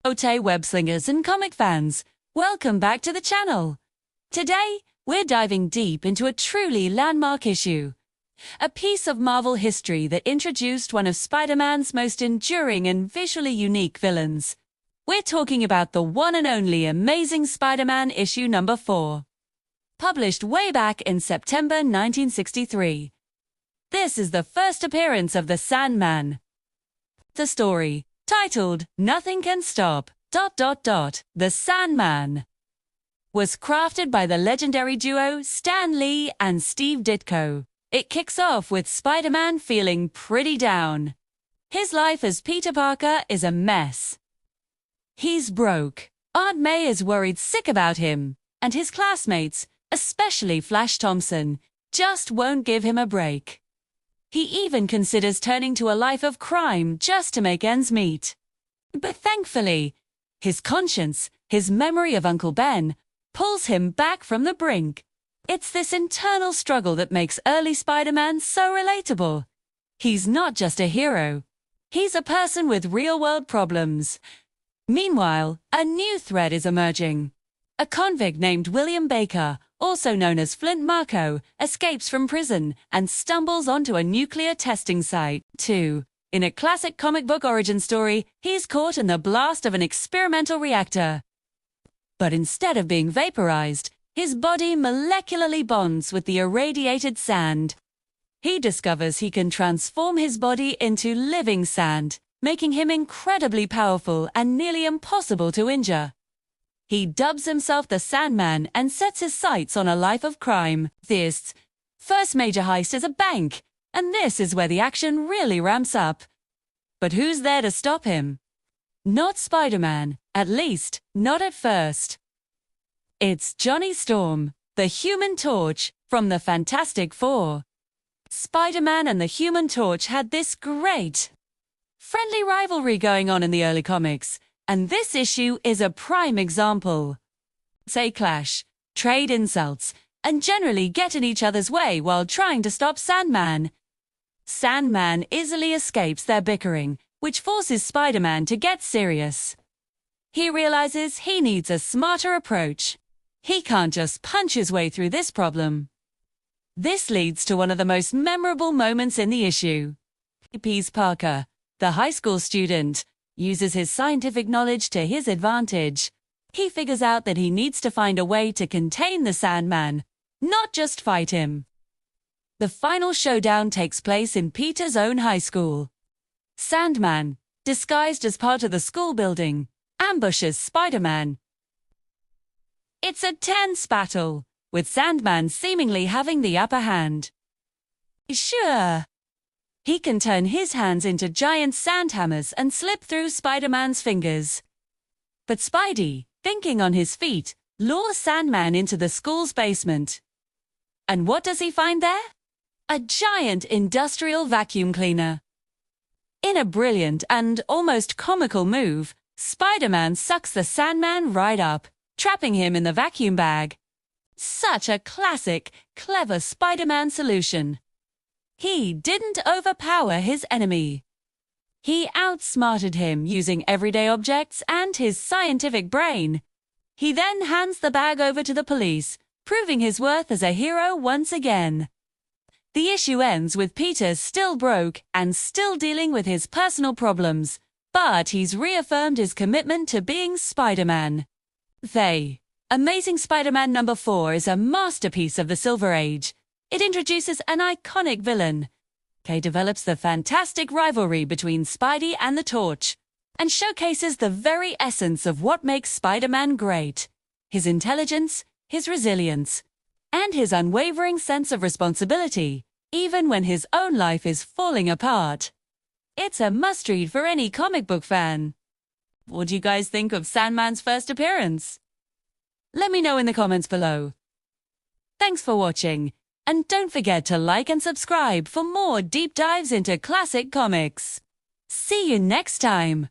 Ote web-slingers and comic fans, welcome back to the channel. Today, we're diving deep into a truly landmark issue. A piece of Marvel history that introduced one of Spider-Man's most enduring and visually unique villains. We're talking about the one and only Amazing Spider-Man issue number 4. Published way back in September 1963. This is the first appearance of the Sandman. The story, titled Nothing Can Stop... The Sandman, was crafted by the legendary duo Stan Lee and Steve Ditko. It kicks off with Spider-Man feeling pretty down. His life as Peter Parker is a mess. He's broke. Aunt May is worried sick about him, and his classmates, especially Flash Thompson, just won't give him a break. He even considers turning to a life of crime just to make ends meet. But thankfully, his conscience, his memory of Uncle Ben, pulls him back from the brink. It's this internal struggle that makes early Spider-Man so relatable. He's not just a hero. He's a person with real-world problems. Meanwhile, a new threat is emerging. A convict named William Baker, also known as Flint Marko, escapes from prison and stumbles onto a nuclear testing site, too. In a classic comic book origin story, he's caught in the blast of an experimental reactor. But instead of being vaporized, his body molecularly bonds with the irradiated sand. He discovers he can transform his body into living sand, making him incredibly powerful and nearly impossible to injure. He dubs himself the Sandman and sets his sights on a life of crime. This first major heist is a bank, and this is where the action really ramps up. But who's there to stop him? Not Spider-Man, at least, not at first. It's Johnny Storm, the Human Torch, from the Fantastic Four. Spider-Man and the Human Torch had this great, friendly rivalry going on in the early comics, and this issue is a prime example. They clash, trade insults, and generally get in each other's way while trying to stop Sandman. Sandman easily escapes their bickering, which forces Spider-Man to get serious. He realizes he needs a smarter approach. He can't just punch his way through this problem. This leads to one of the most memorable moments in the issue. Peter Parker, the high school student, uses his scientific knowledge to his advantage. He figures out that he needs to find a way to contain the Sandman, not just fight him. The final showdown takes place in Peter's own high school. Sandman, disguised as part of the school building, ambushes Spider-Man. It's a tense battle, with Sandman seemingly having the upper hand. Sure, he can turn his hands into giant sand hammers and slip through Spider-Man's fingers. But Spidey, thinking on his feet, lures Sandman into the school's basement. And what does he find there? A giant industrial vacuum cleaner. In a brilliant and almost comical move, Spider-Man sucks the Sandman right up, trapping him in the vacuum bag. Such a classic, clever Spider-Man solution. He didn't overpower his enemy. He outsmarted him using everyday objects and his scientific brain. He then hands the bag over to the police, proving his worth as a hero once again. The issue ends with Peter still broke and still dealing with his personal problems, but he's reaffirmed his commitment to being Spider-Man. Amazing Spider-Man number 4 is a masterpiece of the Silver Age. It introduces an iconic villain. Develops the fantastic rivalry between Spidey and the Torch, and showcases the very essence of what makes Spider-Man great. His intelligence, his resilience, and his unwavering sense of responsibility, even when his own life is falling apart. It's a must-read for any comic book fan. What do you guys think of Sandman's first appearance? Let me know in the comments below. Thanks for watching, and don't forget to like and subscribe for more deep dives into classic comics. See you next time!